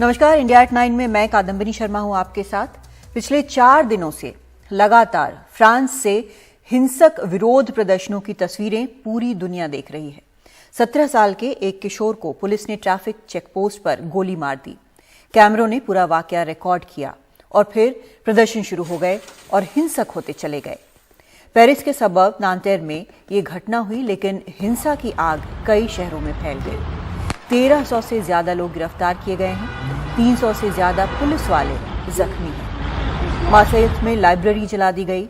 नमस्कार, India at 9 में मैं कादम्बिनी शर्मा हूं आपके साथ। पिछले 4 दिनों से लगातार फ्रांस से हिंसक विरोध प्रदर्शनों की तस्वीरें पूरी दुनिया देख रही है। 17 साल के एक किशोर को पुलिस ने ट्रैफिक चेकपोस्ट पर गोली मार दी। कैमरों ने पूरा वाकया रिकॉर्ड किया और फिर प्रदर्शन शुरू हो गए और हिंसक होते चले गए। पेरिस के सबब नांटेर में ये घटना हुई, लेकिन हिंसा की आग कई शहरों में फैल गई। 1300 से ज्यादा लोग गिरफ्तार किए गए हैं, 300 से ज्यादा पुलिस वाले जख्मी हैं। मार्सेille में लाइब्रेरी जला दी गई,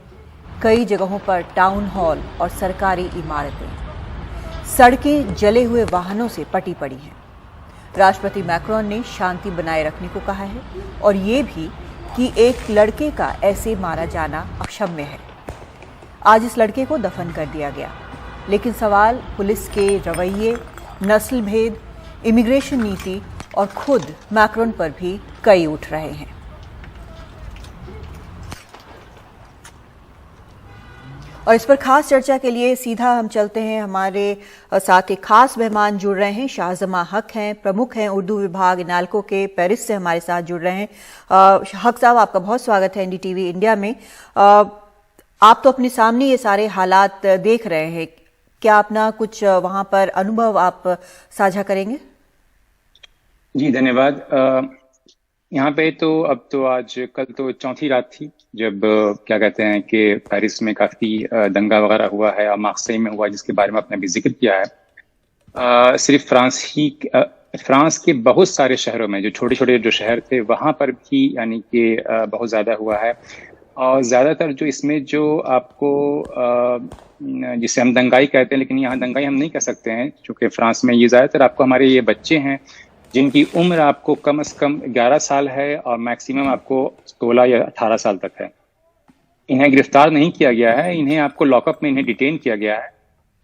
कई जगहों पर टाउन हॉल और सरकारी इमारतें, सड़कें जले हुए वाहनों से पटी पड़ी हैं। राष्ट्रपति मैक्रोन ने शांति बनाए रखने को कहा है और ये भी कि एक लड़के का ऐसे मारा जाना अक्षम्य है। आज इस लड़के को दफन कर दिया गया, लेकिन सवाल पुलिस के रवैये, नस्ल भेद, इमिग्रेशन नीति और खुद मैक्रोन पर भी कई उठ रहे हैं। और इस पर खास चर्चा के लिए सीधा हम चलते हैं। हमारे साथ एक खास मेहमान जुड़ रहे हैं। शाहजमा हक हैं, प्रमुख हैं उर्दू विभाग इनाल्को के, पेरिस से हमारे साथ जुड़ रहे हैं। हक साहब, आपका बहुत स्वागत है एनडीटीवी इंडिया में। आप तो अपने सामने ये सारे हालात देख रहे हैं, क्या अपना कुछ वहां पर अनुभव आप साझा करेंगे? जी धन्यवाद। यहाँ पे तो अब तो आज कल तो चौथी रात थी जब क्या कहते हैं कि पेरिस में काफी दंगा वगैरह हुआ है और मार्सेille में हुआ, जिसके बारे में आपने अभी जिक्र किया है। सिर्फ फ्रांस के बहुत सारे शहरों में, जो छोटे छोटे जो शहर थे, वहां पर भी यानी कि बहुत ज्यादा हुआ है। और ज्यादातर जो इसमें जो आपको जिसे हम दंगाई कहते हैं, लेकिन यहाँ दंगाई हम नहीं कह सकते हैं क्योंकि फ्रांस में ये ज्यादातर आपको हमारे ये बच्चे हैं जिनकी उम्र आपको कम से कम 11 साल है और मैक्सिमम आपको 16 या 18 साल तक है। इन्हें गिरफ्तार नहीं किया गया है, इन्हें आपको लॉकअप में इन्हें डिटेन किया गया है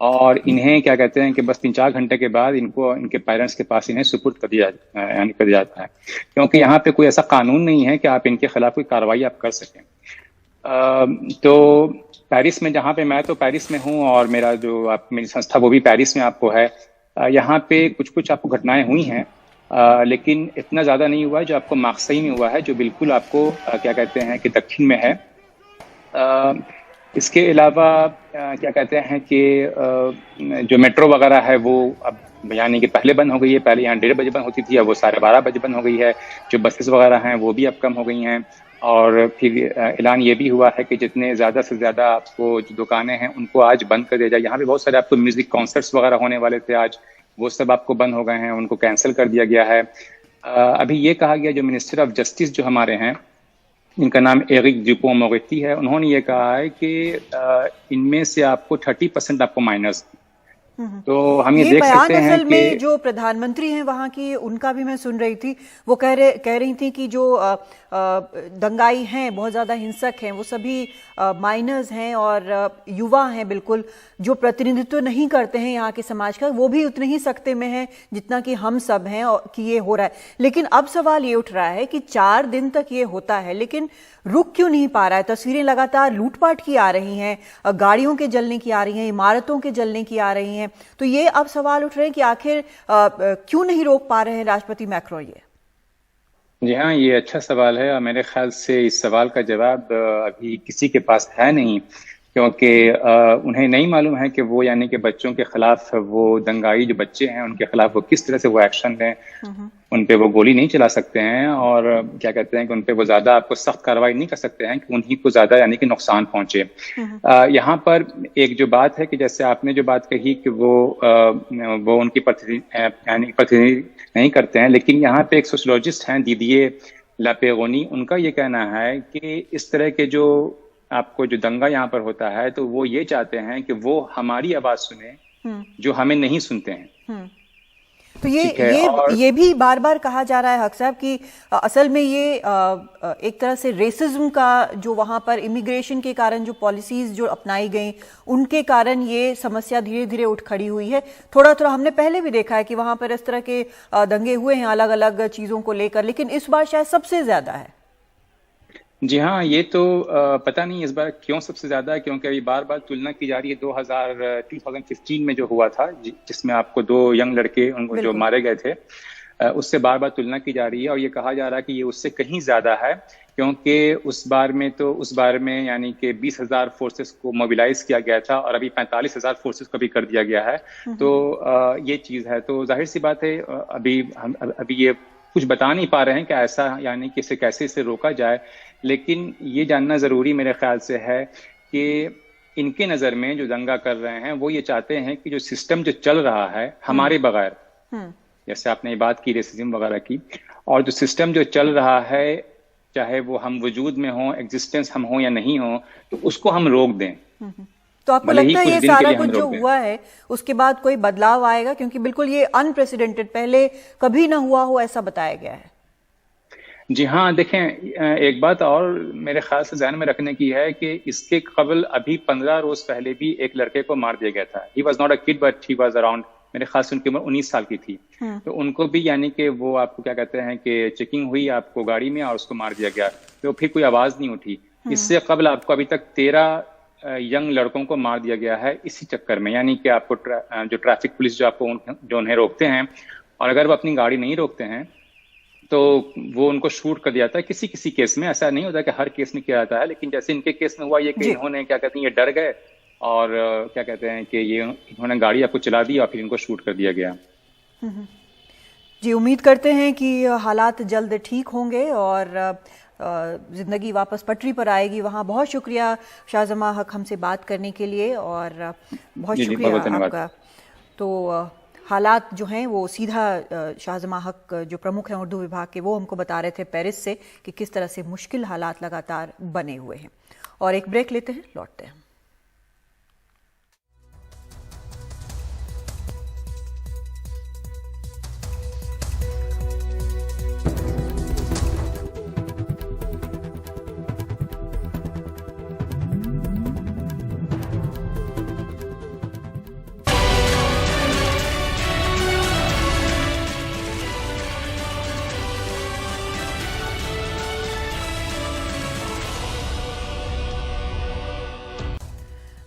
और इन्हें क्या कहते हैं कि बस 3-4 घंटे के बाद इनको इनके पेरेंट्स के पास इन्हें सुपुर्द कर दिया जाता है, क्योंकि यहाँ पे कोई ऐसा कानून नहीं है कि आप इनके खिलाफ कोई कार्रवाई आप कर सकें। तो पेरिस में, जहाँ पे मैं तो पेरिस में हूँ और मेरा जो मेरी संस्था वो भी पेरिस में आपको है, यहाँ पे कुछ आपको घटनाएं हुई हैं, लेकिन इतना ज्यादा नहीं हुआ है जो आपको मार्सेille में हुआ है, जो बिल्कुल आपको क्या कहते हैं कि दक्षिण में है। इसके अलावा क्या कहते हैं कि जो मेट्रो वगैरह है वो अब यानी कि पहले बंद हो गई है। पहले यहाँ 1:30 बजे बंद होती थी, अब वो 12:30 बजे बंद हो गई है। जो बसेस वगैरह हैं वो भी अब कम हो गई हैं। और फिर ऐलान ये भी हुआ है कि जितने ज्यादा से ज्यादा आपको जो दुकानें हैं उनको आज बंद कर दिया जाए। यहाँ पे बहुत सारे आपको म्यूजिक कॉन्सर्ट्स वगैरह होने वाले थे आज, वो सब आपको बंद हो गए हैं, उनको कैंसिल कर दिया गया है। अभी ये कहा गया, जो मिनिस्टर ऑफ जस्टिस जो हमारे हैं, इनका नाम एरिक डुपोंट-मोरेती है, उन्होंने ये कहा है कि इनमें से आपको 30% आपको माइनर्स। तो हम ये देख सकते हैं असल में जो प्रधानमंत्री हैं वहां की, उनका भी मैं सुन रही थी, वो कह रही थी कि जो दंगाई हैं, बहुत ज्यादा हिंसक हैं, वो सभी माइनर्स हैं और युवा हैं, बिल्कुल जो प्रतिनिधित्व नहीं करते हैं यहाँ के समाज का, वो भी उतने ही सख्ते में हैं जितना कि हम सब हैं और कि ये हो रहा है। लेकिन अब सवाल ये उठ रहा है कि 4 दिन तक ये होता है, लेकिन रुक क्यों नहीं पा रहा है? तस्वीरें लगातार लूटपाट की आ रही हैं, गाड़ियों के जलने की आ रही हैं, इमारतों के जलने की आ रही हैं। तो ये अब सवाल उठ रहे हैं कि आखिर क्यों नहीं रोक पा रहे हैं राष्ट्रपति मैक्रोन ये? जी हाँ, ये अच्छा सवाल है और मेरे ख्याल से इस सवाल का जवाब अभी किसी के पास है नहीं, क्योंकि उन्हें नहीं मालूम है कि वो यानी कि बच्चों के खिलाफ, वो दंगाई जो बच्चे हैं उनके खिलाफ वो किस तरह से वो एक्शन लें। उन पे वो गोली नहीं चला सकते हैं और क्या कहते हैं कि उन पे वो ज्यादा आपको सख्त कार्रवाई नहीं कर सकते हैं कि उन्हीं को ज्यादा यानी कि नुकसान पहुंचे। यहाँ पर एक जो बात है कि जैसे आपने जो बात कही कि वो उनकी प्रतिनिधि नहीं करते हैं, लेकिन यहाँ पे एक सोशोलॉजिस्ट हैं दिदिये लापेरोनी, उनका ये कहना है कि इस तरह के जो आपको जो दंगा यहाँ पर होता है, तो वो ये चाहते हैं कि वो हमारी आवाज सुने जो हमें नहीं सुनते हैं। तो ये भी बार बार कहा जा रहा है हक साहब कि असल में ये एक तरह से रेसिज्म का, जो वहां पर इमिग्रेशन के कारण जो पॉलिसीज जो अपनाई गई उनके कारण ये समस्या धीरे धीरे उठ खड़ी हुई है। थोड़ा थोड़ा हमने पहले भी देखा है कि वहां पर इस तरह के दंगे हुए हैं अलग अलग चीजों को लेकर, लेकिन इस बार शायद सबसे ज्यादा है। जी हाँ, ये तो पता नहीं इस बार क्यों सबसे ज्यादा है, क्योंकि अभी बार बार तुलना की जा रही है 2015 में जो हुआ था, जिसमें आपको 2 यंग लड़के उनको जो मारे गए थे। उससे बार बार तुलना की जा रही है और ये कहा जा रहा है कि ये उससे कहीं ज्यादा है, क्योंकि उस बार में यानी कि 20,000 फोर्सेस को मोबिलाइज किया गया था और अभी 45,000 फोर्सेस को भी कर दिया गया है। तो ये चीज है, तो जाहिर सी बात है अभी ये कुछ बता नहीं पा रहे हैं कि ऐसा यानी कि इसे कैसे इसे रोका जाए, लेकिन ये जानना जरूरी मेरे ख्याल से है कि इनके नजर में जो दंगा कर रहे हैं वो ये चाहते हैं कि जो सिस्टम जो चल रहा है हमारे बगैर, जैसे आपने बात की रेसिज्म वगैरह की, और जो सिस्टम जो चल रहा है चाहे वो हम वजूद में हो, एग्जिस्टेंस हम हो या नहीं हो, तो उसको हम रोक दें। तो आपको लगता है ये सारा कुछ जो हुआ है उसके बाद कोई बदलाव आएगा, क्योंकि बिल्कुल ये अनप्रेसिडेंटेड, पहले कभी ना हुआ हो ऐसा बताया गया है। जी हाँ, देखें, एक बात और मेरे ख्याल से ध्यान में रखने की है कि इसके कबल अभी 15 रोज पहले भी एक लड़के को मार दिया गया था। He was not a kid but he was around, मेरे ख्याल से उनकी उम्र 19 साल की थी। तो उनको भी यानी कि वो आपको क्या कहते हैं कि चेकिंग हुई आपको गाड़ी में और उसको मार दिया गया, तो फिर कोई आवाज नहीं उठी। इससे कबल आपको अभी तक 13 यंग लड़कों को मार दिया गया है इसी चक्कर में, यानी कि आपको जो ट्रैफिक पुलिस जो उन्हें रोकते हैं, और अगर वो अपनी गाड़ी नहीं रोकते हैं तो वो उनको शूट कर दिया जाता है। किसी किसी केस में, ऐसा नहीं होता कि हर केस में किया जाता है, लेकिन जैसे इनके केस में हुआ ये कि इन्होंने क्या कहते हैं ये डर गए और क्या कहते हैं कि ये इन्होंने गाड़ी आपको चला दी और फिर इनको शूट कर दिया गया। जी, उम्मीद करते हैं कि हालात जल्द ठीक होंगे और जिंदगी वापस पटरी पर आएगी। वहाँ बहुत शुक्रिया शाहजमा हक हमसे बात करने के लिए, और बहुत शुक्रिया आपका। तो हालात जो हैं वो सीधा शाहजमा हक जो प्रमुख हैं उर्दू विभाग के, वो हमको बता रहे थे पेरिस से कि किस तरह से मुश्किल हालात लगातार बने हुए हैं। और एक ब्रेक लेते हैं, लौटते हैं।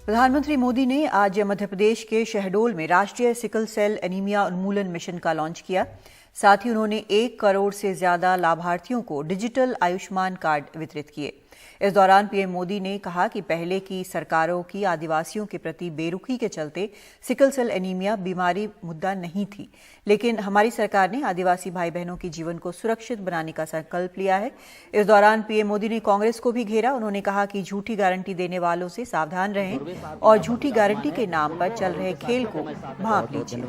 प्रधानमंत्री मोदी ने आज मध्य प्रदेश के शहडोल में राष्ट्रीय सिकल सेल एनीमिया उन्मूलन मिशन का लॉन्च किया। साथ ही उन्होंने 1 करोड़ से ज्यादा लाभार्थियों को डिजिटल आयुष्मान कार्ड वितरित किए। इस दौरान पीएम मोदी ने कहा कि पहले की सरकारों की आदिवासियों के प्रति बेरुखी के चलते सिकल सेल एनीमिया बीमारी मुद्दा नहीं थी, लेकिन हमारी सरकार ने आदिवासी भाई बहनों के जीवन को सुरक्षित बनाने का संकल्प लिया है। इस दौरान पीएम मोदी ने कांग्रेस को भी घेरा। उन्होंने कहा कि झूठी गारंटी देने वालों से सावधान रहें और झूठी गारंटी के नाम पर चल रहे खेल को भांप लीजिए।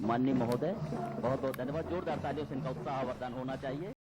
माननीय महोदय, बहुत बहुत धन्यवाद। जोरदार तालियों से इनका उत्साहवर्धन होना चाहिए।